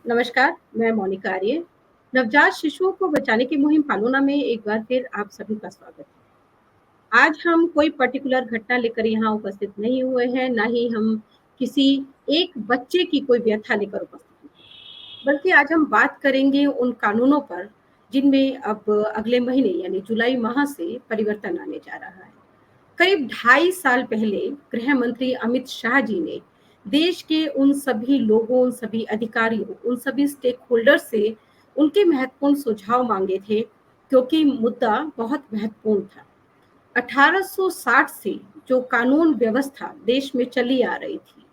नमस्कार, मैं मोनिका आर्य। नवजात शिशुओं को बचाने की मुहिम पालोना में एक बार फिर आप सभी का स्वागत है। आज हम कोई पर्टिकुलर घटना लेकर यहाँ उपस्थित नहीं हुए हैं, ना ही हम किसी एक बच्चे की कोई व्यथा लेकर उपस्थित हैं, बल्कि आज हम बात करेंगे उन कानूनों पर, जिनमें अब अगले महीने यानी जुलाई माह से परिवर्तन आने जा रहा है। करीब 2.5 साल पहले गृह मंत्री अमित शाह जी ने देश के उन सभी लोगों, उन सभी अधिकारियों, उन सभी स्टेक होल्डर से उनके महत्वपूर्ण सुझाव मांगे थे, क्योंकि मुद्दा बहुत महत्वपूर्ण था। 1860 से जो कानून व्यवस्था देश में चली आ रही थी,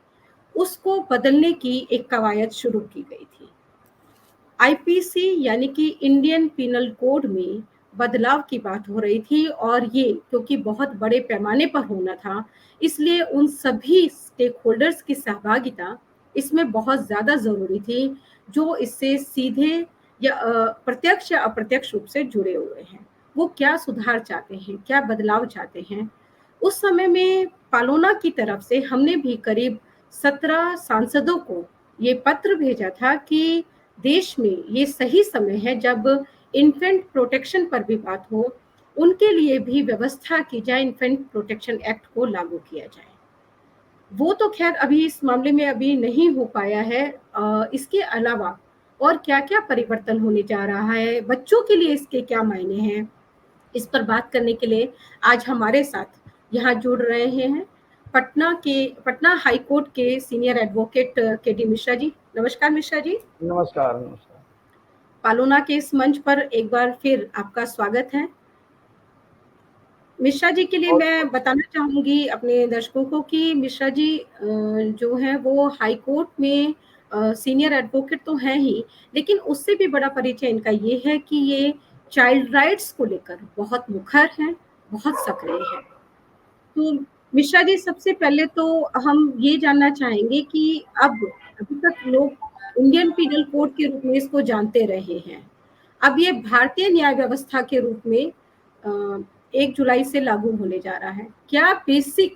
उसको बदलने की एक कवायद शुरू की गई थी। आईपीसी यानी कि इंडियन पिनल कोड में बदलाव की बात हो रही थी, और ये क्योंकि बहुत बड़े पैमाने पर होना था, इसलिए उन सभी स्टेक होल्डर्स की सहभागिता इसमें बहुत ज़्यादा ज़रूरी थी, जो इससे सीधे या प्रत्यक्ष या अप्रत्यक्ष रूप से जुड़े हुए हैं। वो क्या सुधार चाहते हैं, क्या बदलाव चाहते हैं। उस समय में पालोना की तरफ से हमने भी करीब 17 सांसदों को ये पत्र भेजा था कि देश में ये सही समय है जब इन्फेंट प्रोटेक्शन पर भी बात हो, उनके लिए भी व्यवस्था की जाए, इन्फेंट प्रोटेक्शन एक्ट को लागू किया जाए। वो तो खैर अभी इस मामले में अभी नहीं हो पाया है। इसके अलावा और क्या-क्या परिवर्तन होने जा रहा है, बच्चों के लिए इसके क्या मायने हैं, इस पर बात करने के लिए आज हमारे साथ यहाँ जुड़ रहे हैं पटना हाई कोर्ट के सीनियर एडवोकेट के डी मिश्रा जी। नमस्कार मिश्रा जी। नमस्कार, नमस्कार। पालोना के इस मंच पर एक बार फिर आपका स्वागत है। मिश्रा जी के लिए और मैं बताना चाहूँगी अपने दर्शकों को कि मिश्रा जी जो हैं वो हाई कोर्ट में सीनियर एडवोकेट तो हैं ही, लेकिन उससे भी बड़ा परिचय इनका ये है कि ये चाइल्ड राइट्स को लेकर बहुत मुखर हैं, बहुत सक्रिय हैं। तो मिश्रा जी, सबसे पहले तो हम ये जानना चाहेंगे कि अब अभी तक लोग इंडियन पीनल कोड के रूप में इसको जानते रहे हैं। अब ये भारतीय न्याय व्यवस्था के रूप में 1 जुलाई से लागू होने जा रहा है। क्या बेसिक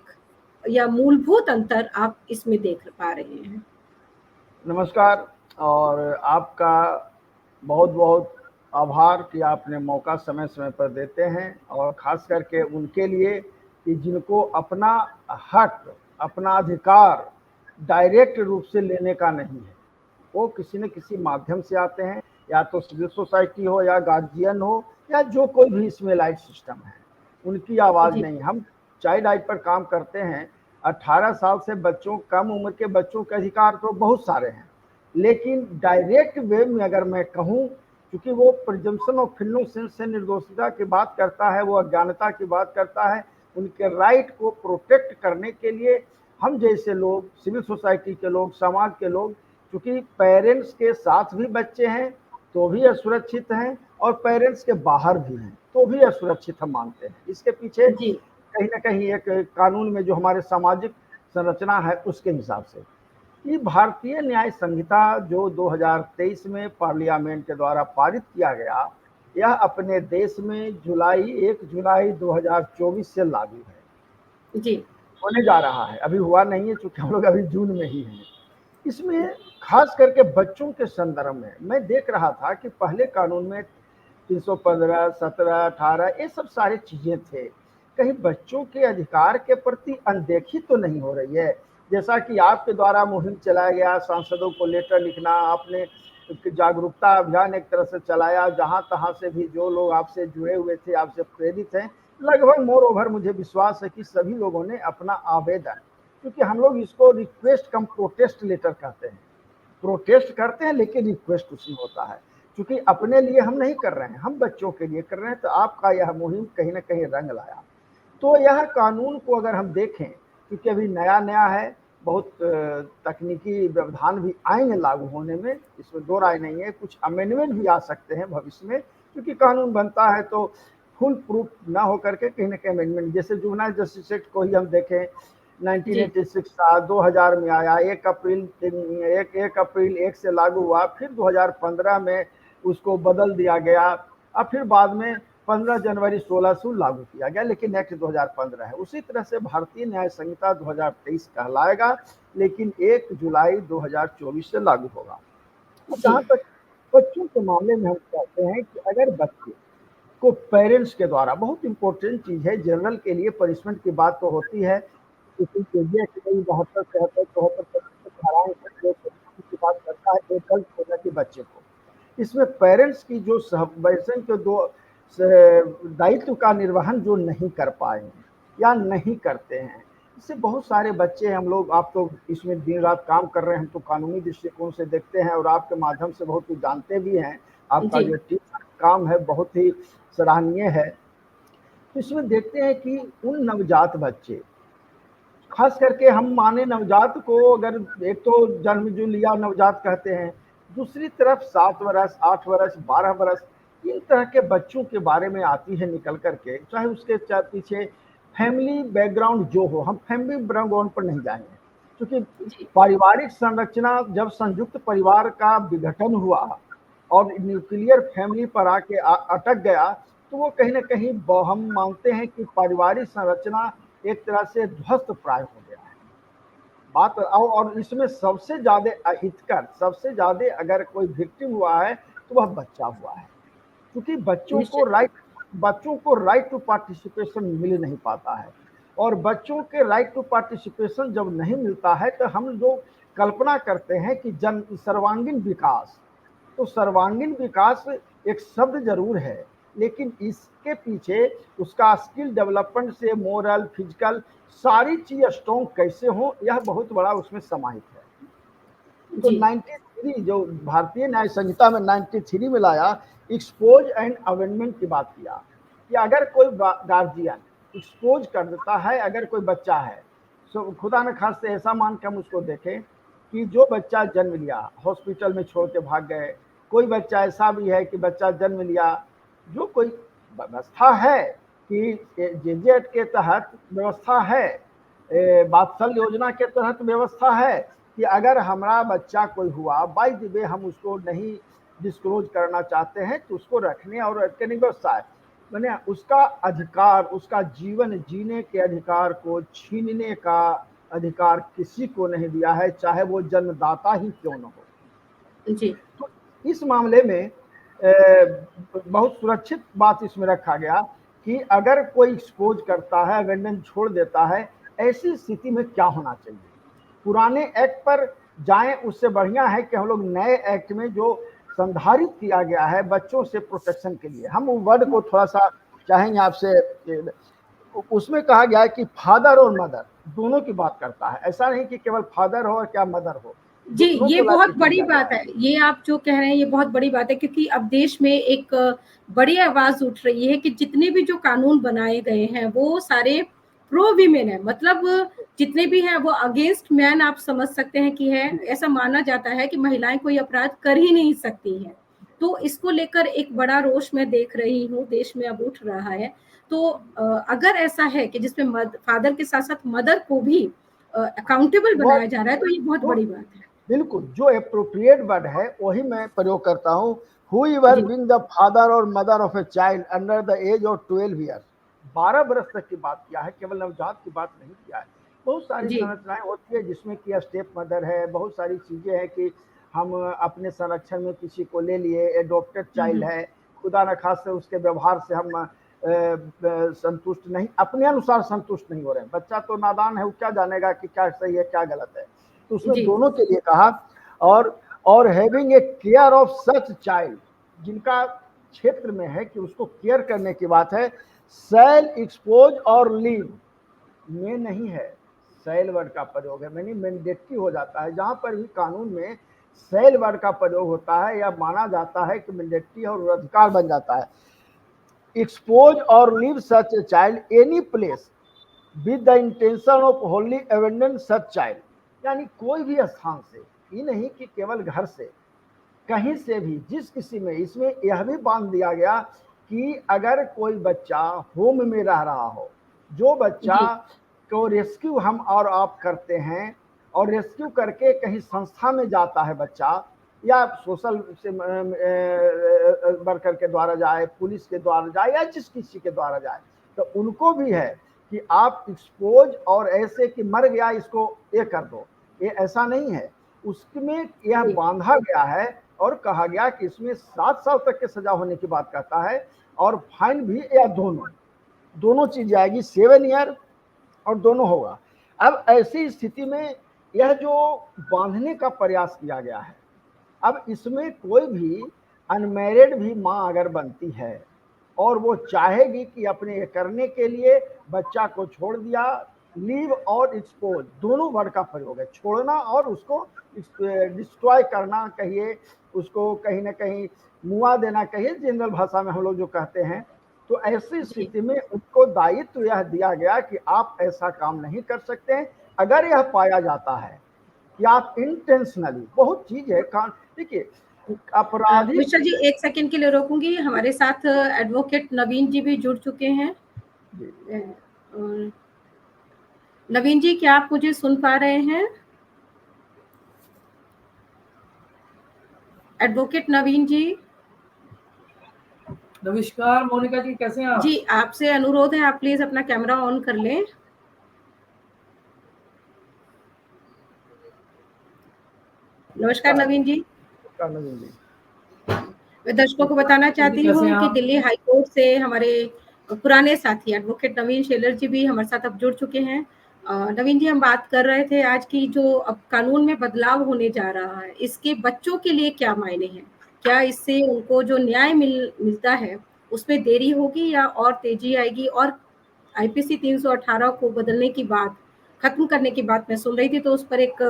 या मूलभूत अंतर आप इसमें देख पा रहे हैं? नमस्कार और आपका बहुत-बहुत आभार कि आपने मौका समय-समय पर देते हैं और ख़ास करके उनके लिए कि जिनको अपना हक, अपना अधिकार डायरेक्ट रूप से लेने का नहीं है। वो किसी न किसी माध्यम से आते हैं, या तो सिविल सोसाइटी हो या गार्जियन हो या जो कोई भी इसमें लाइट सिस्टम है, उनकी आवाज़ जी, नहीं। हम चाइल्ड राइट पर काम करते हैं। 18 साल से बच्चों, कम उम्र के बच्चों के अधिकार तो बहुत सारे हैं, लेकिन डायरेक्ट वे में अगर मैं कहूँ, क्योंकि वो प्रिजम्पशन ऑफ इनोसेंस से निर्दोषता की बात करता है, वो अज्ञानता की बात करता है, उनके राइट को प्रोटेक्ट करने के लिए हम जैसे लोग, सिविल सोसाइटी के लोग, समाज के लोग, क्योंकि पेरेंट्स के साथ भी बच्चे हैं तो भी असुरक्षित हैं, और पेरेंट्स के बाहर भी हैं तो भी असुरक्षित हम मानते हैं। इसके पीछे जी, कहीं ना कहीं एक कानून में जो हमारे सामाजिक संरचना है उसके हिसाब से ये भारतीय न्याय संहिता जो 2023 में पार्लियामेंट के द्वारा पारित किया गया, यह अपने देश में 1 जुलाई 2024 से लागू है, जी, होने जा रहा है। अभी हुआ नहीं है चूंकि हम लोग अभी जून में ही हैं। इसमें खास करके बच्चों के संदर्भ में मैं देख रहा था कि पहले कानून में 315, 17, 18 ये सब सारी चीजें थे। कहीं बच्चों के अधिकार के प्रति अनदेखी तो नहीं हो रही है? जैसा कि आपके द्वारा मुहिम चलाया गया, सांसदों को लेटर लिखना, आपने जागरूकता अभियान एक तरह से चलाया, जहां तहां से भी जो लोग आपसे जुड़े हुए थे, आपसे प्रेरित हैं, लगभग मोर ओवर मुझे विश्वास है कि सभी लोगों ने अपना आवेदन, क्योंकि हम लोग इसको रिक्वेस्ट कम प्रोटेस्ट लेटर कहते हैं, प्रोटेस्ट करते हैं लेकिन रिक्वेस्ट उसमें होता है, क्योंकि अपने लिए हम नहीं कर रहे हैं, हम बच्चों के लिए कर रहे हैं। तो आपका यह मुहिम कहीं ना कहीं रंग लाया। तो यह कानून को अगर हम देखें, क्योंकि अभी नया नया है, बहुत तकनीकी व्यवधान भी आएंगे लागू होने में, इसमें दो राय नहीं है। कुछ अमेंडमेंट भी आ सकते हैं भविष्य में, क्योंकि कानून बनता है तो फुल प्रूफ ना होकर के कहीं ना कहीं अमेंडमेंट, जैसे जुवेनाइल जस्टिस एक्ट को ही हम देखें, जी, 1986 था, 2000 में आया, 1 अप्रैल 1 से लागू हुआ, फिर 2015 में उसको बदल दिया गया, अब फिर बाद में 15 जनवरी 16 से लागू किया गया, लेकिन एक्ट 2015 है। उसी तरह से भारतीय न्याय संहिता 2023 कहलाएगा, लेकिन 1 जुलाई 2024 से लागू होगा। जी, जहाँ तक बच्चों के मामले में हम कहते हैं कि अगर बच्चे को पेरेंट्स के द्वारा, बहुत इंपॉर्टेंट चीज़ है, जनरल के लिए पनिशमेंट की बात तो होती है, किसी केजीएफ की नहीं 72 73 74% धाराएं हैं जो पनिशमेंट की बात करता है एक गलत होने के बच्चे को। इसमें पेरेंट्स की जो सबवेसन के दो दायित्व का निर्वहन जो नहीं कर पाए हैं या नहीं करते हैं, इससे बहुत सारे बच्चे हम लोग, आप तो इसमें दिन रात काम कर रहे हैं, हम तो कानूनी दृष्टिकोण से देखते हैं और आपके माध्यम से बहुत कुछ जानते भी हैं। आपका जी, जो टीम काम है बहुत ही सराहनीय है। तो इसमें देखते हैं कि उन नवजात बच्चे, खास करके हम माने नवजात को, अगर एक तो जन्म जो लिया नवजात कहते हैं, दूसरी तरफ 7 वर्ष 8 वर्ष 12 वर्ष इन तरह के बच्चों के बारे में आती है निकल करके, चाहे उसके पीछे फैमिली बैकग्राउंड जो हो, हम फैमिली बैकग्राउंड पर नहीं जाएंगे, क्योंकि जी, पारिवारिक संरचना जब संयुक्त परिवार का विघटन हुआ और न्यूक्लियर फैमिली पर आके अटक गया, तो वो कहीं ना कहीं हम मानते हैं कि पारिवारिक संरचना एक तरह से ध्वस्त प्राय हो गया है। बात और इसमें सबसे ज्यादा अहितकर, सबसे ज्यादा अगर कोई विक्टिम हुआ है तो वह बच्चा हुआ है, क्योंकि निश्चित रूप बच्चों को राइट टू पार्टिसिपेशन मिल नहीं पाता है। और बच्चों के राइट टू पार्टिसिपेशन जब नहीं मिलता है तो हम जो कल्पना करते हैं कि जन सर्वांगीण विकास, तो सर्वांगीण विकास एक शब्द जरूर है, लेकिन इसके पीछे उसका स्किल डेवलपमेंट से मोरल फिजिकल सारी चीज स्ट्रॉन्ग कैसे हो, यह बहुत बड़ा उसमें समाहित है। तो जी, 93 जो भारतीय न्याय संहिता में 93 में लाया, एक्सपोज एंड अवेंडमेंट की बात किया कि अगर कोई गार्जियन एक्सपोज कर देता है, अगर कोई बच्चा है, तो खुदा न खास से ऐसा मान के हम उसको देखें कि जो बच्चा जन्म लिया हॉस्पिटल में छोड़ के भाग गए, कोई बच्चा ऐसा भी है कि बच्चा जन्म लिया, जो कोई व्यवस्था है कि जेजेएट के तहत व्यवस्था है, वात्सल योजना के तहत व्यवस्था है कि अगर हमारा बच्चा कोई हुआ बाय द वे हम उसको नहीं डिस्क्लोज करना चाहते हैं तो उसको रखने और रखने की व्यवस्था है। मैंने उसका अधिकार, उसका जीवन जीने के अधिकार को छीनने का अधिकार किसी को नहीं दिया है, चाहे वो जन्मदाता ही क्यों न हो। जी, तो इस मामले में बहुत सुरक्षित बात इसमें रखा गया कि अगर कोई एक्सपोज करता है, अवेंडन छोड़ देता है, ऐसी स्थिति में क्या होना चाहिए। पुराने एक्ट पर जाएं, उससे बढ़िया है कि हम लोग नए एक्ट में जो संधारित किया गया है बच्चों से प्रोटेक्शन के लिए, हम वर्ड को थोड़ा सा चाहेंगे आपसे। उसमें कहा गया है कि फादर और मदर दोनों की बात करता है, ऐसा नहीं कि केवल फादर हो और क्या मदर हो, जी, दोनों ये को बहुत लाइसेंस बड़ी दिया गया बात है। है। ये आप जो कह रहे हैं ये बहुत बड़ी बात है, क्योंकि अब देश में एक बड़ी आवाज़ उठ रही है कि जितने भी जो कानून बनाए गए हैं वो सारे प्रो वीमेन है। मतलब जितने भी हैं वो अगेंस्ट मैन आप समझ सकते हैं कि है। जी ऐसा माना जाता है कि महिलाएं कोई अपराध कर ही नहीं सकती हैं। तो इसको लेकर एक बड़ा रोष मैं देख रही हूँ देश में अब उठ रहा है। तो अगर ऐसा है कि जिसमें फादर के साथ-साथ मदर को भी अकाउंटेबल वह बनाया जा रहा है, तो ये बहुत जो बड़ी बात है। बिल्कुल जो अप्रोप्रिएट वर्ड है वही मैं प्रयोग करता हूँ। हुएवर जी, being the father or mother of a child under the age of 12 years, 12 वर्ष तक की बात किया है, केवल नवजात की बात नहीं किया है। बहुत सारी जी, संरचनाएं होती है जिसमें कि स्टेप मदर है, बहुत सारी चीजें हैं कि हम अपने संरक्षण में किसी को ले लिए, एडॉप्टेड हुँ, चाइल्ड हुँ। है, खुदा न खास से उसके व्यवहार से हम संतुष्ट नहीं, अपने अनुसार संतुष्ट नहीं हो रहे हैं। बच्चा तो नादान है, वो क्या जानेगा कि क्या सही है क्या गलत है। तो उसमें जी, दोनों के लिए कहा। और having a care of such child, जिनका क्षेत्र में है कि उसको केयर करने की बात है, सेल एक्सपोज और लीव में नहीं है, सेल वर्ड का प्रयोग है, मैंने मैंडेटरी हो जाता है। जहां पर भी कानून में सेल वर्ड का प्रयोग होता है या माना जाता है कि मैंडेटरी और अधिकार बन जाता है। Expose or leave such a child any place with the intention of wholly abandon such child, यानी कोई भी स्थान से, ये नहीं कि केवल घर से, कहीं से भी जिस किसी में, इसमें यह भी बांध दिया गया कि अगर कोई बच्चा होम में रह रहा हो, जो बच्चा जी, को रेस्क्यू हम और आप करते हैं और रेस्क्यू करके कहीं संस्था में जाता है बच्चा, या सोशल से वर्कर के द्वारा जाए, पुलिस के द्वारा जाए या जिस किसी के द्वारा जाए, तो उनको भी है कि आप एक्सपोज और ऐसे कि मर गया इसको ये कर दो, ये ऐसा नहीं है। उसमें यह जी, बांधा गया है और कहा गया कि इसमें 7 साल तक की सजा होने की बात कहता है और फाइन भी, या दोनों चीज आएगी, 7 ईयर और दोनों होगा। अब ऐसी स्थिति में यह जो बांधने का प्रयास किया गया है, अब इसमें कोई भी अनमैरिड भी मां अगर बनती है और वो चाहेगी कि अपने करने के लिए बच्चा को छोड़ दिया, लीव और एक्सपोज दोनों वर्ड का प्रयोग है, छोड़ना और उसको डिस्ट्रॉय करना कहिए, उसको कहीं ना कहीं मुआ देना कहिए, जनरल भाषा में हम लोग जो कहते हैं। तो ऐसी स्थिति में उनको दायित्व यह दिया गया कि आप ऐसा काम नहीं कर सकते हैं। अगर यह पाया जाता है कि आप इंटेंशनली, बहुत चीज है, देखिए अपराधी। मिश्रा जी, एक सेकंड के लिए रोकूंगी। हमारे साथ एडवोकेट नवीन जी भी जुड़ चुके हैं। नवीन जी, क्या आप मुझे सुन पा रहे हैं? एडवोकेट नवीन जी। नमस्कार मोनिका जी, कैसे हैं आप? जी, आपसे अनुरोध है, आप प्लीज अपना कैमरा ऑन कर लें। नमस्कार नवीन जी। मैं दर्शकों को बताना चाहती हूँ कि दिल्ली हाई कोर्ट से हमारे पुराने साथी एडवोकेट नवीन शेलर जी भी हमारे साथ अब जुड़ चुके हैं। नवीन जी, हम बात कर रहे थे आज की जो अब कानून में बदलाव होने जा रहा है, इसके बच्चों के लिए क्या मायने हैं? क्या इससे उनको जो न्याय मिलता है उसमें देरी होगी या और तेजी आएगी? और आईपीसी 318 को बदलने की बात, खत्म करने की बात मैं सुन रही थी, तो उस पर एक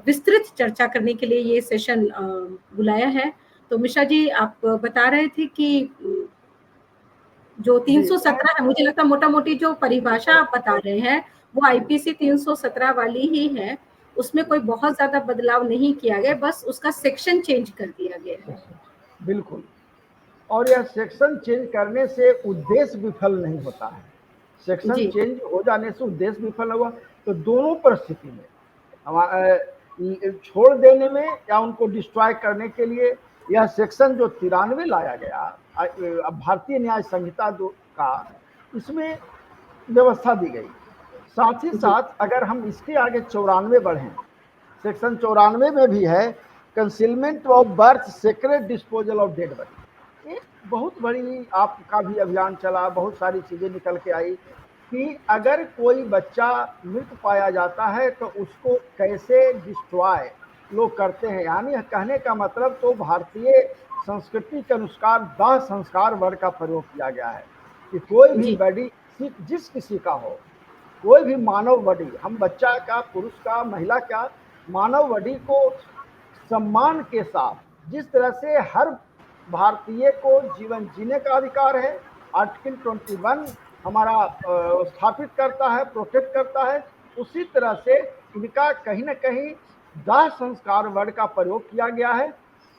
विस्तृत चर्चा करने के लिए ये सेशन बुलाया है। तो मिश्रा जी, आप बता रहे थे कि जो 317 है, मुझे लगता है मोटा मोटी जो परिभाषा आप बता रहे हैं वो आईपीसी 317 वाली ही है, उसमें कोई बहुत ज्यादा बदलाव नहीं किया गया, बस उसका सेक्शन चेंज कर दिया गया है। बिल्कुल, और यह सेक्शन चेंज करने से उद्देश्य विफल नहीं होता है। सेक्शन चेंज हो जाने से उद्देश्य विफल हुआ तो दोनों परिस्थिति में छोड़ देने में या उनको डिस्ट्रॉय करने के लिए यह सेक्शन जो 93 लाया गया भारतीय न्याय संहिता का, इसमें व्यवस्था दी गई। साथ ही साथ अगर हम इसके आगे 94 बढ़ें, सेक्शन 94 में भी है concealment of birth, secret disposal of dead body. बहुत बड़ी आपका भी अभियान चला, बहुत सारी चीजें निकल के आई कि अगर कोई बच्चा मृत पाया जाता है तो उसको कैसे डिस्ट्रॉय लोग करते हैं। यानी कहने का मतलब तो भारतीय संस्कृति के अनुसार दाह संस्कार वर्ड का प्रयोग किया गया है कि कोई भी बॉडी जिस किसी का हो, कोई भी मानव बॉडी, हम बच्चा का, पुरुष का, महिला का, मानव बॉडी को सम्मान के साथ, जिस तरह से हर भारतीय को जीवन जीने का अधिकार है, आर्टिकल 21 हमारा स्थापित करता है, प्रोटेक्ट करता है, उसी तरह से इनका कहीं ना कहीं दाह संस्कार वर्ड का प्रयोग किया गया है।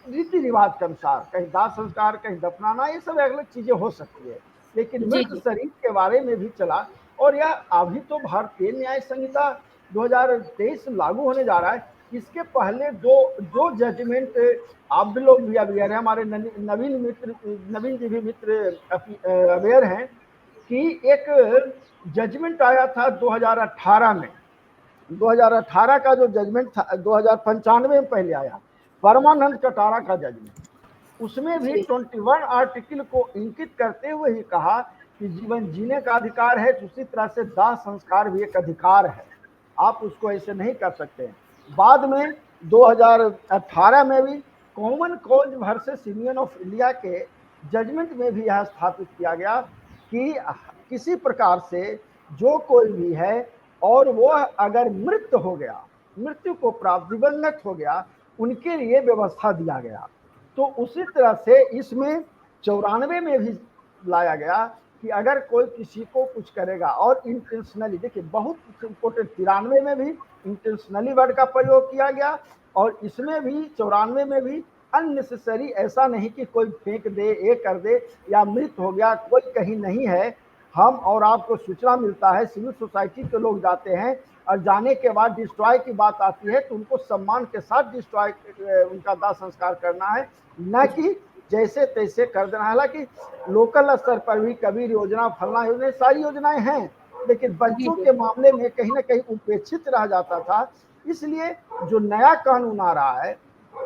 रीति रिवाज के अनुसार कहीं दाह संस्कार, कहीं दफनाना, ये सब अलग चीजें हो सकती है, लेकिन मृत शरीर के बारे में भी चला। और यह अभी तो भारतीय न्याय संहिता 2023 लागू होने जा रहा है। इसके पहले दो जजमेंट आप भी लोग भी अवेयर हैं, हमारे नवीन जी भी मित्र अवेयर हैं कि एक जजमेंट आया था 2018 में। 2018 का जो जजमेंट था 2095 में पहले आया, परमानंद कटारा का जजमेंट, उसमें भी 21 आर्टिकल को इंकित करते हुए ही कहा कि जीवन जीने का अधिकार है, उसी तरह से दाह संस्कार भी एक अधिकार है, आप उसको ऐसे नहीं कर सकते। बाद में 2018 में भी common cause versus union of India के जजमेंट में भी यह स्थापित किया गया कि किसी प्रकार से जो कोई भी है और वो अगर मृत हो गया, मृत्यु को प्राप्त, दिवंगत हो गया, उनके लिए व्यवस्था दिया गया। तो उसी तरह से इसमें 94 में भी लाया गया कि अगर कोई किसी को कुछ करेगा, और इंटेंशनली, देखिए बहुत इंपोर्टेंट, 93 में भी इंटेंशनली वर्ड का प्रयोग किया गया और इसमें भी 94 में भी अननेसेसरी, ऐसा नहीं कि कोई फेंक दे, ये कर दे, या मृत हो गया, कोई कहीं नहीं है, हम और आपको सूचना मिलता है, सिविल सोसाइटी के लोग जाते हैं और जाने के बाद डिस्ट्रॉय की बात आती है तो उनको सम्मान के साथ डिस्ट्रॉय, उनका दाह संस्कार करना है, न कि जैसे तैसे कर देना। हालांकि लोकल स्तर पर भी कबीर योजना, फलना योजना, सारी योजनाएं हैं, लेकिन बच्चों के मामले में कहीं ना कहीं उपेक्षित रह जाता था। इसलिए जो नया कानून आ रहा है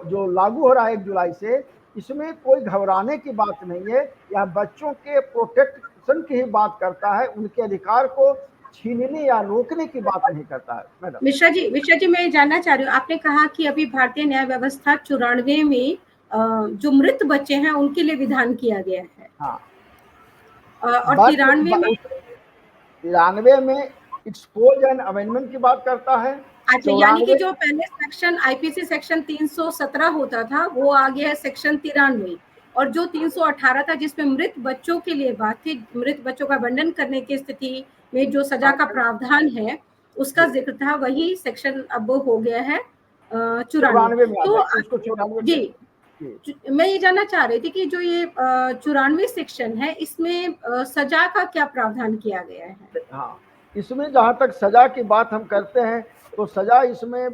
जो लागू हो रहा है 1 जुलाई से, इसमें कोई घबराने की बात नहीं है। यह बच्चों के प्रोटेक्शन की ही बात करता है, उनके अधिकार को छीनने या रोकने की बात नहीं करता है। मैडम मिश्रा जी मैं जानना चाह रही हूँ, आपने कहा कि अभी भारतीय न्याय व्यवस्था 94 में जो मृत बच्चे हैं उनके लिए विधान किया गया है। हाँ, और बट 93 में एक्सपोज एंड अमेंडमेंट की बात करता है। अच्छा, यानी कि जो पहले सेक्शन आईपीसी सेक्शन 317 होता था वो आ गया है सेक्शन 93, और जो 318 था जिसमें मृत बच्चों के लिए बात थी, मृत बच्चों का वर्णन करने की स्थिति में जो सजा का प्रावधान है उसका जिक्र था, वही सेक्शन अब हो गया है 94 में। तो उसको 94 जी, मैं ये जानना चाह रही थी कि जो ये 94 सेक्शन है इसमें सजा का क्या प्रावधान किया गया है? हाँ, इसमें जहां तक सजा की बात हम करते हैं तो सजा इसमें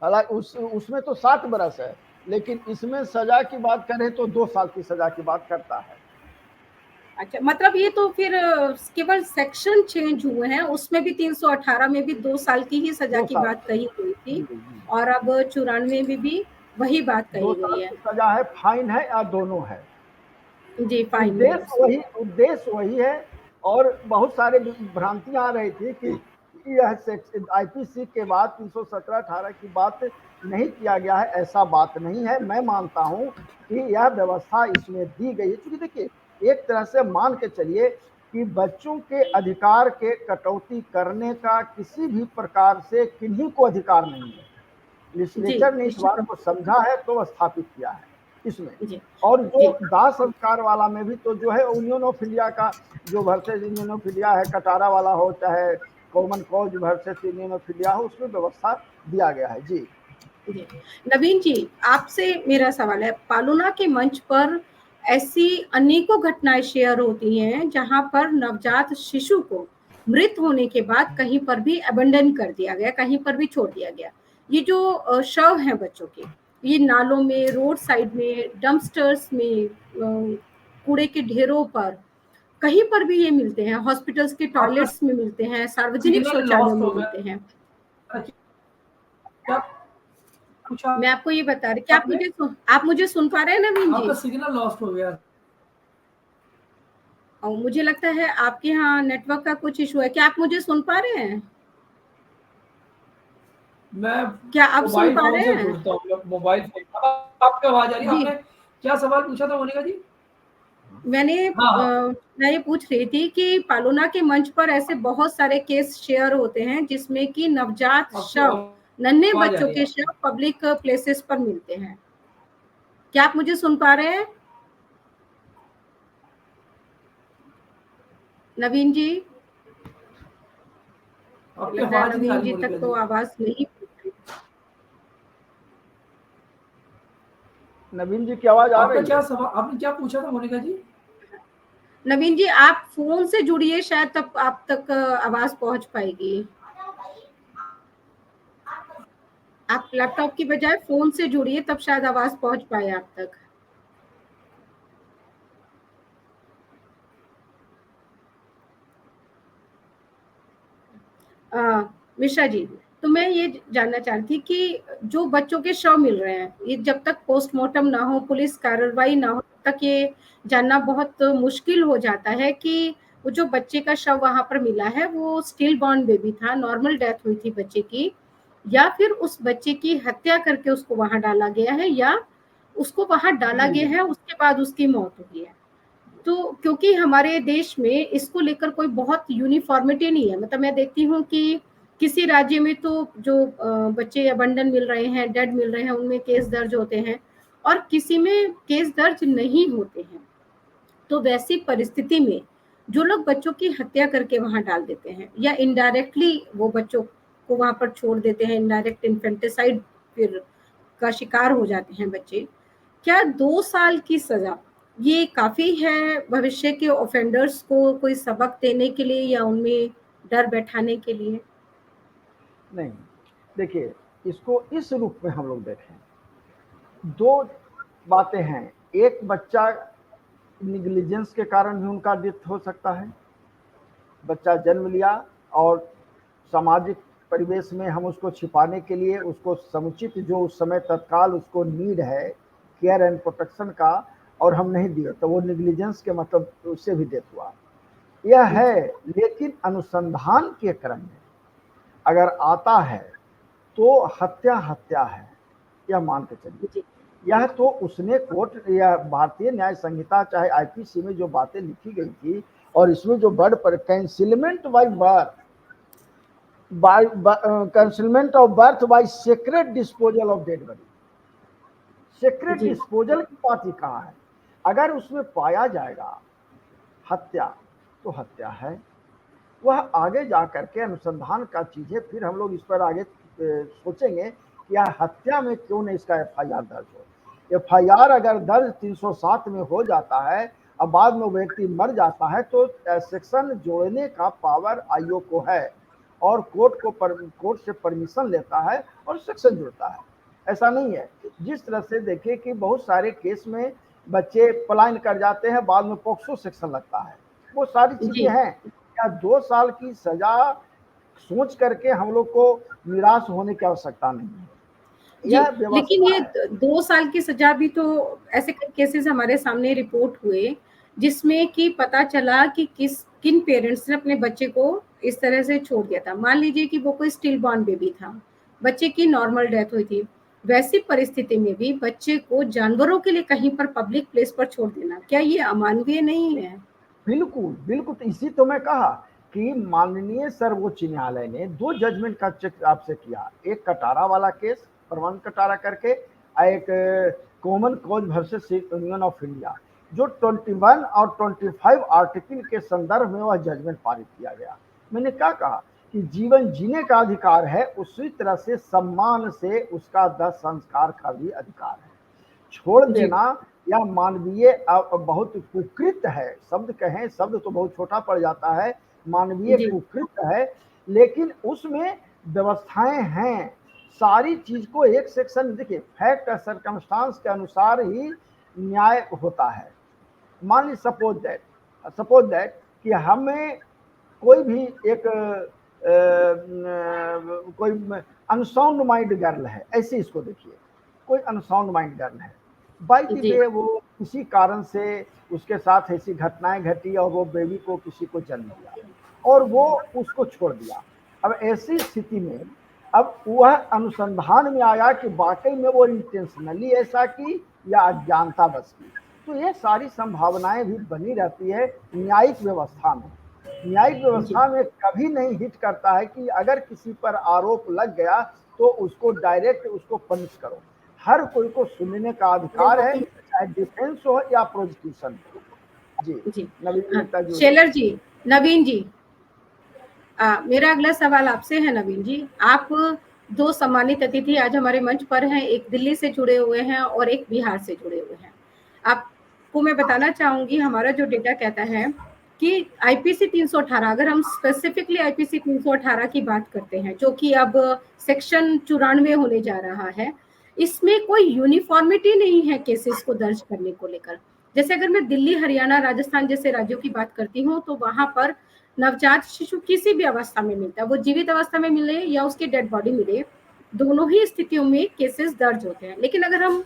उसमें तो 7 बरस है, लेकिन इसमें सजा की बात करें तो 2 साल की सजा की बात करता है। अच्छा, मतलब ये तो फिर केवल सेक्शन चेंज हुए हैं, उसमें भी 318 में भी 2 साल की ही सजा की बात कही गई थी, और अब 94 में भी वही बात कही गई है। सजा है, फाइन है या दोनों है जी, फाइन उद्देश्य वही है। और बहुत सारे भ्रांतियां आ रही थी कि यह आईपीसी के बाद 317-18 की बात नहीं किया गया है, ऐसा बात नहीं है। मैं मानता हूं कि यह व्यवस्था इसमें दी गई है, क्योंकि देखिए एक तरह से मान के चलिए कि बच्चों के अधिकार के कटौती करने का किसी भी प्रकार से किन्हीं को अधिकार नहीं है। लेजिस्लेचर ने इस बात को समझा है तो स्थापित किया है इसमें। और जो दाह संस्कार वाला में भी तो जो है यूनियनोफिलिया का जो वर्सेस यूनियनोफिलिया है, कटारा वाला हो चाहे कॉमन कॉज वर्सेस यूनियनोफिलिया हो, उसमें व्यवस्था दिया गया है। जी नवीन जी, आपसे मेरा सवाल है, पालुना के मंच पर ऐसी अनेकों घटनाएं शेयर होती हैं जहां पर नवजात शिशु को मृत होने के बाद कहीं पर भी अबंडन कर दिया गया, कहीं पर भी छोड़ दिया गया। ये जो शव हैं बच्चों के, ये नालों में, रोड साइड में, डंपस्टर्स में, कूड़े के ढेरों पर, कहीं पर भी ये मिलते हैं, हॉस्पिटल्स के टॉयलेट्स में मिलते हैं, सार्वजनिक शौचालयों में मिलते हैं। मैं आपको ये बता रही, क्या आप मुझे सुन पा रहे हैं नवीन जी? आपका सिग्नल लॉस्ट हो गया। और मुझे लगता है आपके यहाँ नेटवर्क का कुछ इशू है। क्या आप मुझे सुन पा रहे हैं? मैं क्या आप सुन पा रहे हैं? मोबाइल फोन आपकी आवाज आ रही है। आपने क्या सवाल पूछा था मोनिका जी? मैं ये पूछ रही थी कि पालुना के मंच पर ऐसे बहुत सारे केस शेयर होते हैं जिसमें कि नवजात शव, नन्हे बच्चों के शव पब्लिक प्लेसेस पर मिलते हैं। क्या आप मुझे सुन पा रहे हैं नवीन जी? नवीन जी तक तो आवाज नहीं। नवीन जी की आवाज आ रही है? क्या सवाल आपने क्या पूछा था मोनिका जी? नवीन जी, आप फोन से जुड़िए, शायद तब आप तक आवाज पहुंच पाएगी। आप लैपटॉप की बजाय फोन से जुड़िए, तब शायद आवाज पहुंच पाए आप तक। मिश्रा जी, तो मैं ये जानना चाहती थी कि जो बच्चों के शव मिल रहे हैं, ये जब तक पोस्टमार्टम ना हो, पुलिस कार्रवाई ना हो, तब तक ये जानना बहुत मुश्किल हो जाता है कि वो जो बच्चे का शव वहां पर मिला है वो स्टिल बॉर्न बेबी था, नॉर्मल डेथ हुई थी बच्चे की, या फिर उस बच्चे की हत्या करके उसको वहां डाला गया है, या उसको वहां डाला गया है उसके बाद उसकी मौत हुई है। तो क्योंकि हमारे देश में इसको लेकर कोई बहुत यूनिफॉर्मिटी नहीं है, मतलब मैं देखती हूँ कि किसी राज्य में तो जो बच्चे अबंडन मिल रहे हैं, डेड मिल रहे हैं, उनमें केस दर्ज होते हैं, और किसी में केस दर्ज नहीं होते हैं। तो वैसी परिस्थिति में जो लोग बच्चों की हत्या करके वहां डाल देते हैं या इनडायरेक्टली वो बच्चों को वहां पर छोड़ देते हैं, इनडायरेक्ट इन्फेंटिसाइड फिर का शिकार हो जाते हैं बच्चे, क्या 2 साल की सजा ये काफी है भविष्य के ऑफेंडर्स को कोई सबक देने के लिए या उनमें डर बैठाने के लिए? नहीं, देखिए इसको इस रूप में हम लोग देखें, 2 बातें हैं। एक, बच्चा निग्लिजेंस के कारण भी उनका डेथ हो सकता है। बच्चा जन्म लिया और सामाजिक परिवेश में हम उसको छिपाने के लिए उसको समुचित जो उस समय तत्काल उसको नीड है केयर एंड प्रोटेक्शन का, और हम नहीं दिए तो वो निग्लिजेंस के मतलब उससे भी डेथ हुआ। यह है, लेकिन अनुसंधान के क्रम में अगर आता है तो हत्या हत्या है, यह मान के चलिए। यह तो उसने कोर्ट या भारतीय न्याय संहिता चाहे आईपीसी में जो बातें लिखी गई थी, और इसमें जो वर्ड पर concealment by birth, concealment of birth bye secret disposal of dead body, secret disposal की बात ही कहाँ है? अगर उसमें पाया जाएगा हत्या तो हत्या है, वह आगे जा करके अनुसंधान का चीज है, फिर हम लोग इस पर आगे सोचेंगे कि यह हत्या में क्यों नहीं इसका एफआईआर दर्ज हो। एफआईआर अगर दर्ज 307 में हो जाता है, अब बाद में व्यक्ति मर जाता है, तो सेक्शन जोड़ने का पावर आयोग को है, और कोर्ट से परमिशन लेता है और सेक्शन जोड़ता है। ऐसा नहीं है जिस तरह से देखिए कि बहुत सारे केस में बच्चे पलायन कर जाते हैं, बाद में पॉक्सो सेक्शन लगता है, वो सारी चीजें हैं। क्या 2 साल की सजा सोच करके हम लोग को निराश होने की आवश्यकता नहीं है। लेकिन ये 2 साल की सजा भी तो ऐसे केसेस हमारे सामने रिपोर्ट हुए जिसमें कि पता चला कि किन पेरेंट्स ने अपने बच्चे को इस तरह से छोड़ दिया था। मान लीजिए कि वो कोई स्टिल बॉर्न बेबी था, बच्चे की नॉर्मल डेथ हुई थी, वैसी परिस्थिति में भी बच्चे को जानवरों के लिए कहीं पर पब्लिक प्लेस पर छोड़ देना, क्या ये अमानवीय नहीं है? बिल्कुल बिल्कुल, तो इसी तो मैं कहा कि माननीय सर्वोच्च न्यायालय ने 2 जजमेंट का चेक आपसे किया, एक कटारा वाला केस, प्रमाण कटारा करके, एक common cause versus union of India, जो 21 और 25 आर्टिकल के संदर्भ में वह जजमेंट पारित किया गया। मैंने क्या कहा कि जीवन जीने का अधिकार है, उसी तरह से सम्मान से उसका दाह संस्कार का भी अधिकार है। छोड़ देना या मानवीय बहुत कुकृत है, शब्द कहें, शब्द तो बहुत छोटा पड़ जाता है, मानवीय कुकृत है, लेकिन उसमें व्यवस्थाएं हैं। सारी चीज को एक सेक्शन, देखिए फैक्ट और सर्कमस्टांस के अनुसार ही न्याय होता है। मान ली सपोज दैट कि हमें कोई भी एक कोई अनसाउंड माइंड गर्ल है, ऐसे इसको देखिए, कोई अनसाउंड माइंड गर्ल है, बाई द वे वो किसी कारण से उसके साथ ऐसी घटनाएं घटी और वो बेबी को किसी को जन्म दिया और वो उसको छोड़ दिया। अब ऐसी स्थिति में अब वह अनुसंधान में आया कि वाकई में वो इंटेंशनली ऐसा की या अज्ञानता बस की, तो ये सारी संभावनाएं भी बनी रहती है न्यायिक व्यवस्था में। न्यायिक व्यवस्था में कभी नहीं हिट करता है कि अगर किसी पर आरोप लग गया तो उसको डायरेक्ट उसको पनिश करो। हर कोई को सुनने का अधिकार है, चाहे डिफेंस हो या प्रोसिक्यूशन हो। जी नवीन शेलर जी, नवीन जी, मेरा अगला सवाल आपसे है। नवीन जी, आप 2 सम्मानित अतिथि आज हमारे मंच पर हैं, एक दिल्ली से जुड़े हुए हैं और एक बिहार से जुड़े हुए हैं। आपको मैं बताना चाहूंगी, हमारा जो डेटा कहता है कि आईपीसी 318, अगर हम स्पेसिफिकली आईपीसी 318 की बात करते हैं, जो कि अब सेक्शन 94 होने जा रहा है, इसमें कोई यूनिफॉर्मिटी नहीं है केसेस को दर्ज करने को लेकर। जैसे अगर मैं दिल्ली, हरियाणा, राजस्थान जैसे राज्यों की बात करती हूँ, तो वहां पर नवजात शिशु किसी भी अवस्था में मिलता है, वो जीवित अवस्था में मिले या उसकी डेड बॉडी मिले, दोनों ही स्थितियों में केसेस दर्ज होते हैं। लेकिन अगर हम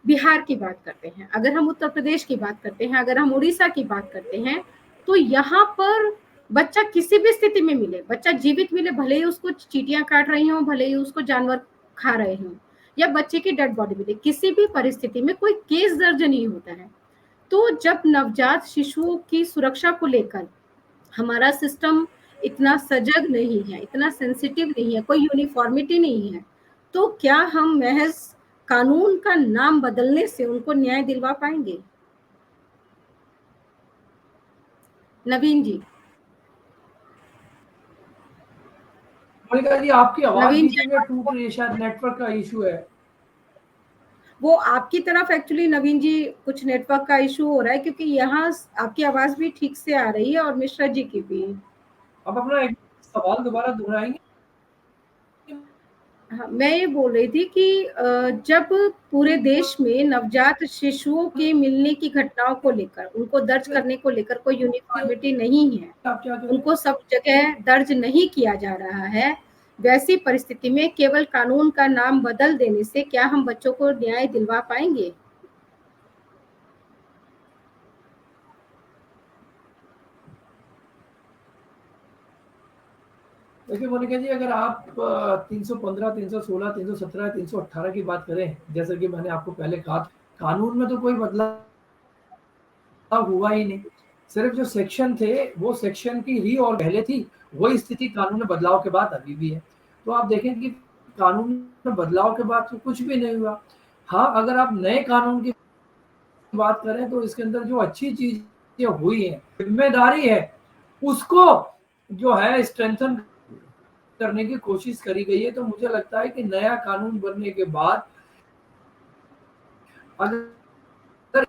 बिहार की बात करते हैं, अगर हम उत्तर प्रदेश की बात करते हैं, अगर हम उड़ीसा की बात करते हैं, तो यहाँ पर बच्चा किसी भी स्थिति में मिले, बच्चा जीवित मिले, भले ही उसको चींटियां काट रही हों, भले ही उसको जानवर खा रहे हों, या बच्चे की डेड बॉडी मिले, किसी भी परिस्थिति में कोई केस दर्ज नहीं होता है। तो जब नवजात शिशुओं की सुरक्षा को लेकर हमारा सिस्टम इतना सजग नहीं है, इतना सेंसिटिव नहीं है, कोई यूनिफॉर्मिटी नहीं है, तो क्या हम महज कानून का नाम बदलने से उनको न्याय दिलवा पाएंगे? नवीन जी। मोनिका जी, आपकी आवाज बीच में टूट रही है, शायद नेटवर्क का इशू है। वो आपकी तरफ एक्चुअली नवीन जी कुछ नेटवर्क का इशू हो रहा है, क्योंकि यहाँ आपकी आवाज भी ठीक से आ रही है और मिश्रा जी की भी। आप अपना एक सवाल दोबारा दोहराएंगे? हाँ, मैं ये बोल रही थी कि जब पूरे देश में नवजात शिशुओं के मिलने की घटनाओं को लेकर, उनको दर्ज करने को लेकर कोई यूनिफॉर्मिटी नहीं है, उनको सब जगह दर्ज नहीं किया जा रहा है, वैसी परिस्थिति में केवल कानून का नाम बदल देने से क्या हम बच्चों को न्याय दिलवा पाएंगे? देखिए मोनिका जी, अगर आप 315, 316, 317, 318 की बात करें, जैसा कि मैंने आपको पहले कहा, कानून में तो कोई बदलाव हुआ ही नहीं। सिर्फ जो सेक्शन थे वो सेक्शन की री और पहले थी, वही स्थिति कानून में बदलाव के बाद अभी भी है। तो आप देखें कि कानून में बदलाव के बाद तो कुछ भी नहीं हुआ। हाँ, अगर आप नए कानून की बात करें तो इसके अंदर जो अच्छी चीजें हुई है, जिम्मेदारी है, उसको जो है स्ट्रेंथन करने की कोशिश करी गई है। तो मुझे लगता है कि नया कानून बनने के बाद अगर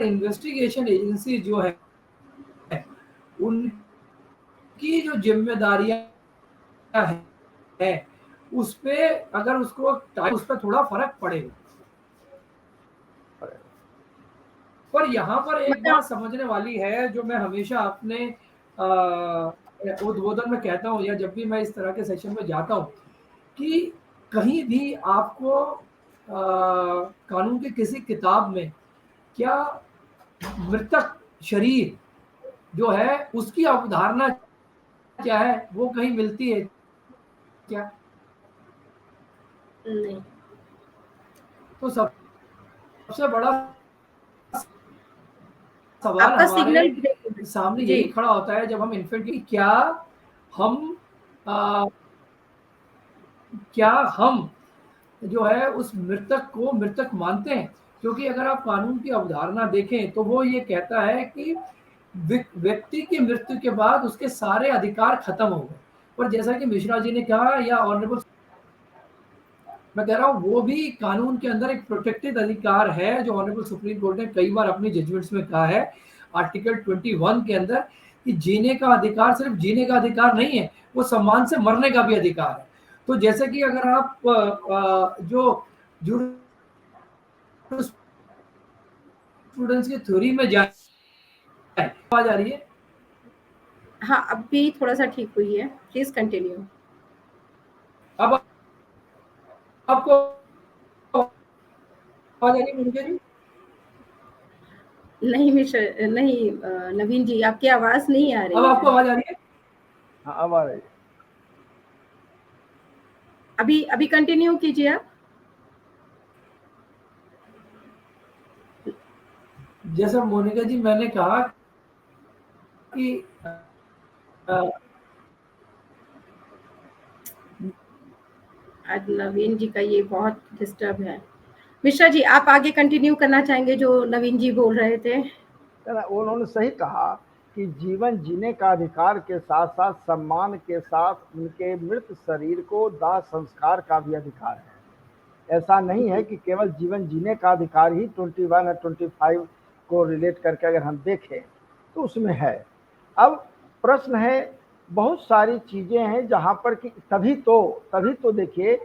इन्वेस्टिगेशन एजेंसी जो है उनकी जो जिम्मेदारियां है उस पे अगर उसको उस पर थोड़ा फर्क पड़ेगा। पर यहाँ पर एक मतलब बात समझने वाली है, जो मैं हमेशा अपने उद्बोधन में कहता हूँ या जब भी मैं इस तरह के सेशन में जाता हूँ, कि कहीं भी आपको कानून की किसी किताब में क्या मृतक शरीर जो है उसकी अवधारणा क्या है वो कहीं मिलती है क्या? नहीं। तो सबसे बड़ा सवाल आपका सिग्नल हमारे सामने जी। यही खड़ा होता है जब हम इन्फेंट की, हम आ, क्या हम जो है उस मृतक को मृतक मानते हैं? क्योंकि अगर आप कानून की अवधारणा देखें तो वो ये कहता है कि व्यक्ति की मृत्यु के बाद उसके सारे अधिकार खत्म हो गए। पर जैसा कि मिश्रा जी ने कहा, या ऑनरेबल, मैं कह रहा हूँ वो भी कानून के अंदर एक प्रोटेक्टेड अधिकार है, जो ऑनरेबल सुप्रीम कोर्ट ने कई बार अपनी जजमेंट्स में कहा है आर्टिकल 21 के अंदर, कि जीने का अधिकार सिर्फ जीने का अधिकार नहीं है, वो सम्मान से मरने का भी अधिकार है। तो जैसे कि अगर आप जो स्टूडेंट्स की थ्योरी में जाए, आवाज आ रही है? हाँ, अब भी थोड़ा सा ठीक हुई है, प्लीज कंटिन्यू। अब आपको आवाज आ रही है मुझे जी? नहीं मिश्र, नहीं नवीन जी, आपकी आवाज नहीं आ अब रही आपको है। आवाज आ रही है? हाँ अब आ रही है। अभी अभी कंटिन्यू कीजिए आप। जैसा मोनिका जी मैंने कहा कि आज नवीन जी का ये बहुत डिस्टर्ब है। मिश्रा जी, आप आगे कंटिन्यू करना चाहेंगे जो नवीन जी बोल रहे थे? उन्होंने सही कहा कि जीवन जीने का अधिकार के साथ साथ सम्मान के साथ उनके मृत शरीर को दाह संस्कार का भी अधिकार है। ऐसा नहीं है कि केवल जीवन जीने का अधिकार ही 21 और 25 को रिलेट करके अगर हम देखें तो उसमें है। अब प्रश्न है, बहुत सारी चीजें हैं जहां पर कि तभी तो देखिए,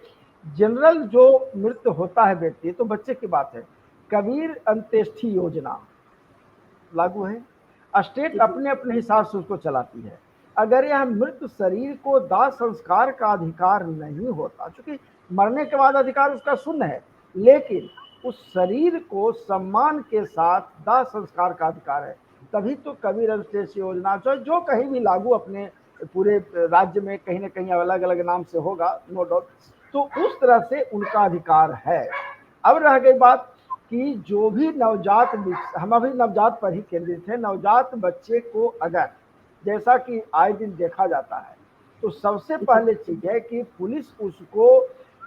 जनरल जो मृत्यु होता है व्यक्ति, तो बच्चे की बात है, कबीर अंत्येष्टि योजना लागू है, स्टेट अपने अपने हिसाब से उसको चलाती है। अगर यह मृत शरीर को दाह संस्कार का अधिकार नहीं होता, क्योंकि मरने के बाद अधिकार उसका शून्य है, लेकिन उस शरीर को सम्मान के साथ दाह संस्कार का अधिकार है, तभी तो कबीर अंत्येष्टि योजना जो कहीं भी लागू अपने पूरे राज्य में कहीं ना कहीं अलग अलग नाम से होगा, नो डाउट, तो उस तरह से उनका अधिकार है। अब रह गई बात कि जो भी नवजात, हम अभी नवजात पर ही केंद्रित है, नवजात बच्चे को अगर, जैसा कि आए दिन देखा जाता है, तो सबसे पहले चीज है कि पुलिस उसको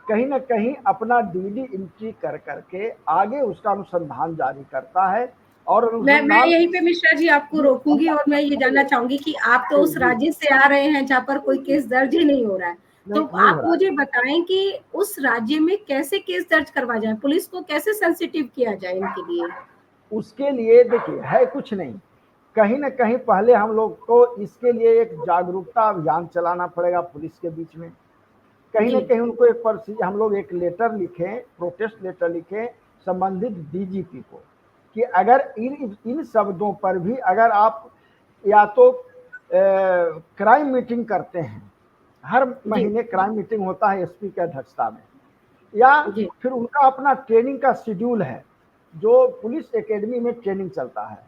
कहीं ना कहीं अपना डीडी एंट्री कर करके आगे उसका अनुसंधान जारी करता है। और मैं अनुसंधान यहीं पे मिश्रा जी आपको रोकूंगी और मैं ये जानना चाहूंगी कि आप तो उस राज्य से आ रहे हैं जहाँ पर कोई केस दर्ज ही नहीं हो रहा है, तो नहीं हो आप रहा मुझे है। बताएं कि उस राज्य में कैसे केस दर्ज करवा जाए, पुलिस को कैसे सेंसिटिव किया जाए इनके लिए? उसके लिए देखिए है कुछ नहीं, कहीं ना कहीं पहले हम लोग को इसके लिए एक जागरूकता अभियान चलाना पड़ेगा पुलिस के बीच में। कहीं ना जी। कहीं उनको हम लोग एक लेटर लिखें, प्रोटेस्ट लेटर लिखें संबंधित डीजीपी को, कि अगर इन शब्दों पर भी अगर आप या तो क्राइम मीटिंग करते हैं हर जी महीने क्राइम मीटिंग होता है एसपी की अध्यक्षता में, या जी फिर उनका अपना ट्रेनिंग का शेड्यूल है जो पुलिस एकेडमी में ट्रेनिंग चलता है,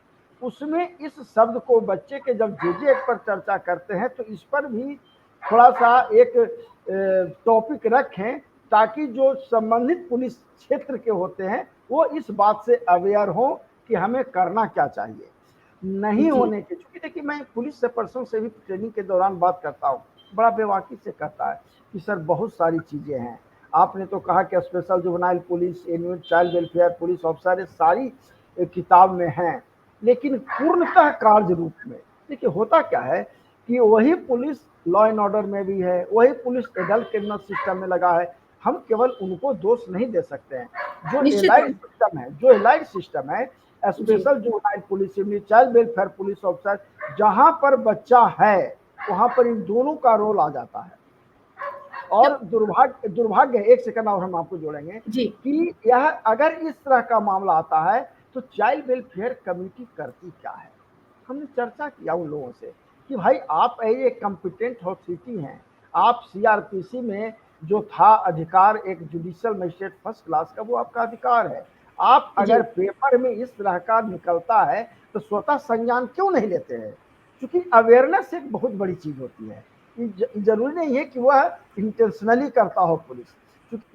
उसमें इस शब्द को बच्चे के जब जेजे एक्ट पर चर्चा करते हैं तो इस पर भी थोड़ा सा एक टॉपिक रखें, ताकि जो संबंधित पुलिस क्षेत्र के होते हैं वो इस बात से अवेयर हो कि हमें करना क्या चाहिए। नहीं जी होने के, चूंकि देखिए मैं पुलिस से पर्सन से भी ट्रेनिंग के दौरान बात करता हूँ, बड़ा बेवाकी से करता है कि सर बहुत सारी चीजें हैं, आपने तो कहा कि special juvenile police, annual child welfare police officer, ये सारी किताब में हैं, लेकिन पूर्णतः कार्य रूप में देखिए होता क्या है कि वही पुलिस लॉ एंड ऑर्डर में भी है, वही पुलिस एडल्ट क्रिमिनल सिस्टम में लगा है। हम केवल उनको दोष नहीं दे सकते हैं। जो निश्चित एलाइड रूप सिस्टम है, जो एलाइड सिस्टम है, जी special juvenile police, child welfare police officer, जहां पर बच्चा है वहां पर इन दोनों का रोल आ जाता है। तो और दुर्भाग्य दुर्भाग्य एक सेकंड और हम आपको जोड़ेंगे जी कि यह अगर इस तरह का मामला आता है तो चाइल्ड वेलफेयर कमेटी करती क्या है। हमने चर्चा किया उन लोगों से कि भाई आप एक कॉम्पिटेंट अथॉरिटी हैं, आप सीआरपीसी में जो था अधिकार एक जुडिशियल मजिस्ट्रेट फर्स्ट क्लास का, वो आपका अधिकार है। आप जी अगर पेपर में इस तरह का निकलता है तो स्वतः संज्ञान क्यों नहीं लेते हैं? क्योंकि अवेयरनेस एक बहुत बड़ी चीज होती है। जरूरी नहीं है कि वह इंटेंशनली करता हो पुलिस।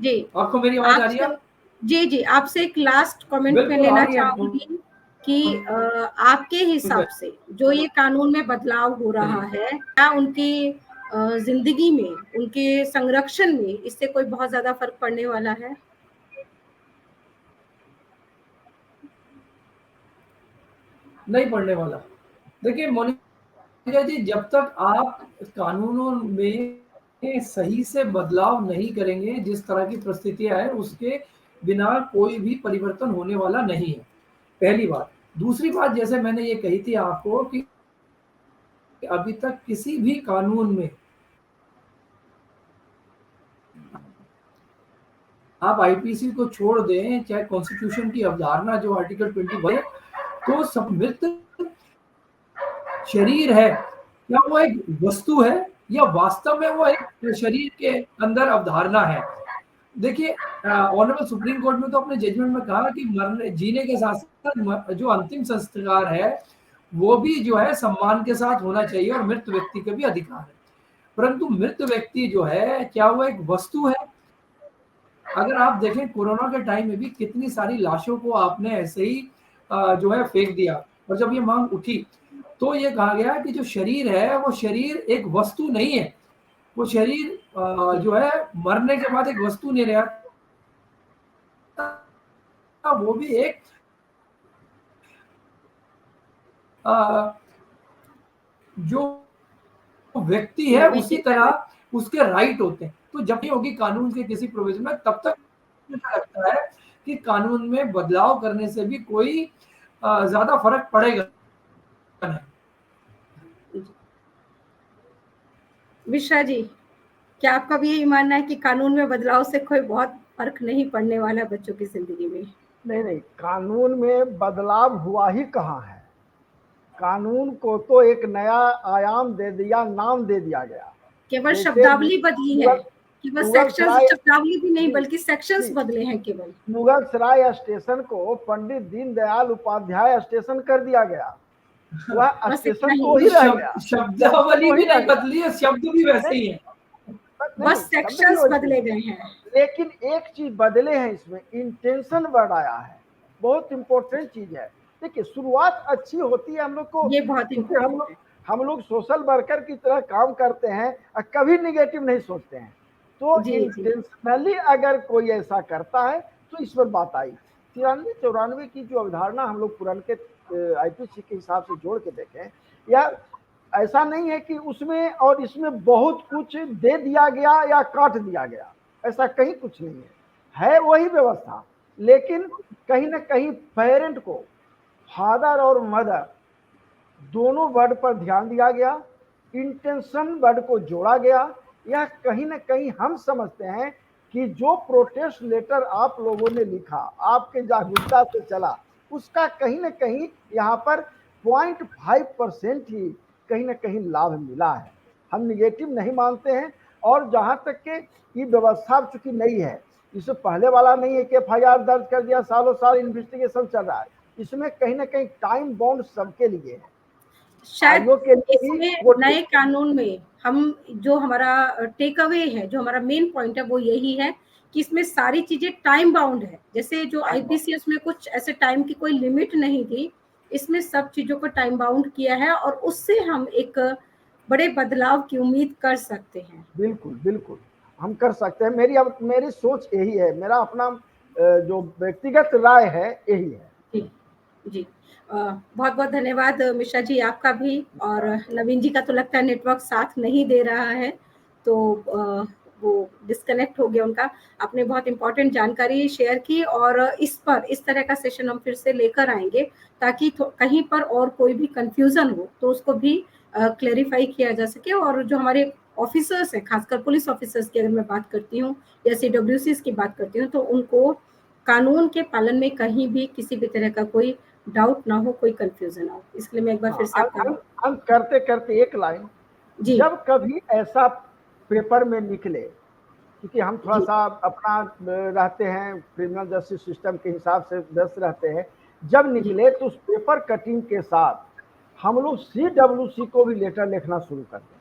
जी आपको मेरी आवाज आ रही है? आपसे जी जी आपसे एक लास्ट कमेंट मैं बिल्कुल आ लेना रही है। चाहूंगी कि आपके हिसाब से जो ये कानून में बदलाव हो रहा है, क्या उनकी जिंदगी में, उनके संरक्षण में इससे कोई बहुत ज्यादा फर्क पड़ने वाला है? नहीं पड़ने वाला। देखिए मोनिका जी, जब तक आप कानूनों में सही से बदलाव नहीं करेंगे, जिस तरह की परिस्थितियां हैं उसके बिना कोई भी परिवर्तन होने वाला नहीं है, पहली बात। दूसरी बात, जैसे मैंने ये कही थी आपको कि अभी तक किसी भी कानून में आप आईपीसी को छोड़ दें, चाहे कॉन्स्टिट्यूशन की अवधारणा जो आर्टिकल 21 है, तो सब मृत शरीर है या वो एक वस्तु है या वास्तव में वो एक शरीर के अंदर अवधारणा है। देखिए ऑनरेबल सुप्रीम कोर्ट में तो अपने जजमेंट में कहा कि मरने जीने के साथ साथ जो अंतिम संस्कार है वो भी जो है सम्मान के साथ होना चाहिए और मृत व्यक्ति का भी अधिकार है। परंतु मृत व्यक्ति जो है, क्या वो एक वस्तु है? अगर आप देखें कोरोना के टाइम में भी कितनी सारी लाशों को आपने ऐसे ही जो है फेंक दिया, और जब ये मांग उठी तो ये कहा गया कि जो शरीर है वो शरीर एक वस्तु नहीं है, वो शरीर जो है मरने के बाद एक वस्तु नहीं रहा, वो भी एक जो व्यक्ति है उसी बेसिक तरह उसके राइट होते हैं। तो जब भी होगी कानून के किसी प्रोविजन में, तब तक मुझे लगता है कि कानून में बदलाव करने से भी कोई ज्यादा फर्क पड़ेगा नहीं। मिश्रा जी, क्या आपका भी यही मानना है कि कानून में बदलाव से कोई बहुत फर्क नहीं पड़ने वाला है बच्चों की जिंदगी में? नहीं, कानून में बदलाव हुआ ही कहाँ है। कानून को तो एक नया आयाम दे दिया, नाम दे दिया गया। केवल जैसे शब्दावली बदली है, केवल मुगल सेक्शंस, सराय, शब्दावली भी नहीं जी बल्कि सेक्शंस जी, बदले हैं केवल। मुगल सराय स्टेशन को पंडित दीनदयाल उपाध्याय स्टेशन कर दिया गया। वह बस इतना स्टेशन तो ही, वही रह गया, जंक्शन शब्दावली वही भी रह नहीं गया। बदली है, शब्द भी वैसे ही है। बस शब्द भी सेक्शंस वही बदले है। गए हैं। लेकिन एक चीज बदले हैं, इसमें इंटेंशन वर्ड आया है, बहुत इंपॉर्टेंट चीज है। देखिए शुरुआत अच्छी होती है, हम लोग को, ये बहुत क्योंकि इम्पोर्टेंट है। हम लोग सोशल वर्कर की तरह काम करते हैं और कभी निगेटिव नहीं सोचते हैं। तो जी जी इंटेंशनली अगर कोई ऐसा करता है तो इस पर बात आई। 93-94 की जो अवधारणा हम लोग पुराने आईपीसी के हिसाब से जोड़ के देखें, या ऐसा नहीं है कि उसमें और इसमें बहुत कुछ दे दिया गया या काट दिया गया, ऐसा कहीं कुछ नहीं है वही व्यवस्था। लेकिन कहीं ना कहीं पेरेंट को, फादर और मदर दोनों वर्ड पर ध्यान दिया गया, इंटेंशन वर्ड को जोड़ा गया। यह कहीं ना कहीं हम समझते हैं कि जो प्रोटेस्ट लेटर आप लोगों ने लिखा, आपके जागरूकता से चला, उसका कहीं ना कहीं यहाँ पर 0.5% ही कहीं ना कहीं लाभ मिला है। हम निगेटिव नहीं मानते हैं, और जहाँ तक के ये व्यवस्था चूंकि नहीं है, इससे पहले वाला नहीं है कि FIR दर्ज कर दिया, सालों साल इन्वेस्टिगेशन चल रहा है। इसमें कहीं ना कहीं टाइम बाउंड सबके लिए है, शायद आयोग के लिए भी इसमें वो नए कानून में हम जो हमारा टेक अवे है, जो हमारा मेन पॉइंट है वो यही है कि इसमें सारी चीजें टाइम बाउंड है। जैसे जो IPCS में कुछ ऐसे टाइम की कोई लिमिट नहीं थी, इसमें सब चीजों को टाइम बाउंड किया है और उससे हम एक बड़े बदलाव की उम्मीद कर सकते हैं। बिल्कुल बिल्कुल हम कर सकते हैं। मेरी सोच यही है, मेरा अपना जो व्यक्तिगत राय है यही है। जी जी, बहुत बहुत धन्यवाद मिश्रा जी आपका भी। और नवीन जी का तो लगता है नेटवर्क साथ नहीं दे रहा है, तो वो डिस्कनेक्ट हो गया उनका। आपने बहुत इंपॉर्टेंट जानकारी शेयर की और इस तरह का सेशन हम फिर से लेकर आएंगे ताकि कहीं पर और कोई भी कंफ्यूजन हो तो उसको भी क्लेरिफाई किया जा सके। और जो हमारे ऑफिसर्स हैं, खासकर पुलिस ऑफिसर्स की अगर मैं बात करती हूँ या CWCs की बात करती हूँ, तो उनको कानून के पालन में कहीं भी किसी भी तरह का कोई डाउट ना हो, कोई कंफ्यूजन ना हो। इसलिए मैं एक बार फिर से आपका हम करते करते एक लाइन, जी जब कभी ऐसा पेपर में निकले, क्योंकि हम थोड़ा जी सा अपना रहते हैं क्रिमिनल जस्टिस सिस्टम के हिसाब से व्यस्त रहते हैं, जब जी निकले तो उस पेपर कटिंग के साथ हम लोग CWC को भी लेटर लिखना शुरू कर दें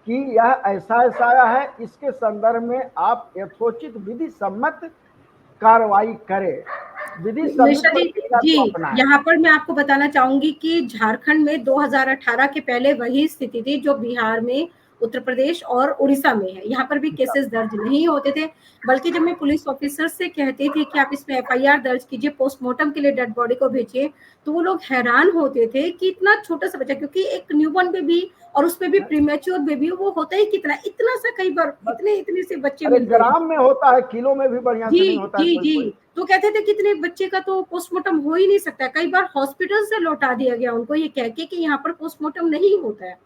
कि यह ऐसा ऐसा आया है, इसके संदर्भ में आप यथोचित विधि सम्मत कार्रवाई करें, विधि सम्मत मिश्रा जी प्रक्रिया जी, को अपनाएं। यहाँ पर मैं आपको बताना चाहूंगी कि झारखंड में 2018 के पहले वही स्थिति थी जो बिहार में, उत्तर प्रदेश और उड़ीसा में है। यहाँ पर भी केसेस दर्ज नहीं होते थे, बल्कि जब मैं पुलिस ऑफिसर से कहती थी कि आप इसमें FIR दर्ज कीजिए, पोस्टमार्टम के लिए डेड बॉडी को भेजिए, तो वो लोग हैरान होते थे कि इतना छोटा सा बच्चा, क्योंकि एक न्यूबॉर्न बेबी और उसमें भी प्रीमेच्योर बेबी, वो होता ही कितना, इतना सा, कई बार इतने इतने से बच्चे अरे मिलते हैं। ग्राम में होता है, किलो में भी बढ़िया जी से नहीं होता है जी कोई जी, कोई। तो कहते थे कितने बच्चे का तो पोस्टमार्टम हो ही नहीं सकता। कई बार हॉस्पिटल से लौटा दिया गया उनको ये कह के कि यहाँ पर पोस्टमार्टम नहीं होता है।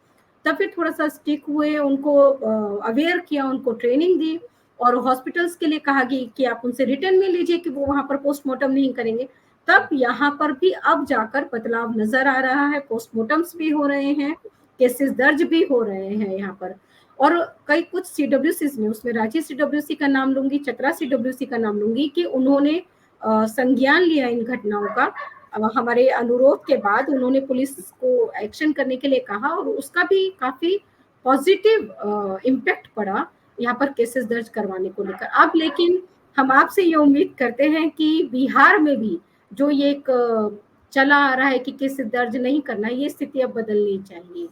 तब फिर थोड़ा सा स्टिक हुए, उनको अवेयर किया, उनको ट्रेनिंग दी और हॉस्पिटल्स के लिए कहा गया कि आप उनसे रिटर्न में लीजिए कि वो वहां पर पोस्टमार्टम नहीं करेंगे। तब यहाँ पर भी अब जाकर बदलाव नजर आ रहा है, पोस्टमार्टम्स भी हो रहे हैं, केसेस दर्ज भी हो रहे हैं यहाँ पर। और कई कुछ CWCs में, उसमें रांची CWC का नाम लूंगी, चतरा CWC का नाम लूंगी, कि उन्होंने संज्ञान लिया इन घटनाओं का। हमारे अनुरोध के बाद उन्होंने पुलिस को एक्शन करने के लिए कहा और उसका भी काफी पॉजिटिव इम्पैक्ट पड़ा यहाँ पर केसेस दर्ज करवाने को लेकर। अब लेकिन हम आपसे ये उम्मीद करते हैं कि बिहार में भी जो ये एक चला आ रहा है कि केसेस दर्ज नहीं करना, ये स्थिति अब बदलनी चाहिए।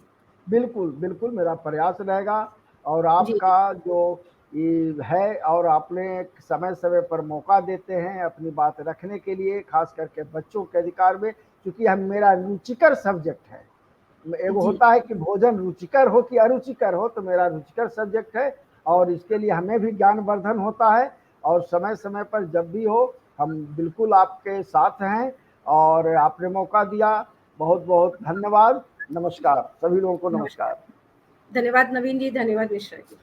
बिल्कुल बिल्कुल मेरा प्रयास रहेगा। और जी आपका जो ये है, और आपने समय समय पर मौका देते हैं अपनी बात रखने के लिए, खास करके बच्चों के अधिकार में, क्योंकि हम मेरा रुचिकर सब्जेक्ट है। एगो जी होता है कि भोजन रुचिकर हो कि अरुचिकर हो, तो मेरा रुचिकर सब्जेक्ट है और इसके लिए हमें भी ज्ञानवर्धन होता है। और समय समय पर जब भी हो हम बिल्कुल आपके साथ हैं, और आपने मौका दिया, बहुत बहुत धन्यवाद। नमस्कार सभी लोगों को, नमस्कार। नमस्कार। धन्यवाद नवीन जी, धन्यवाद मिश्रा जी।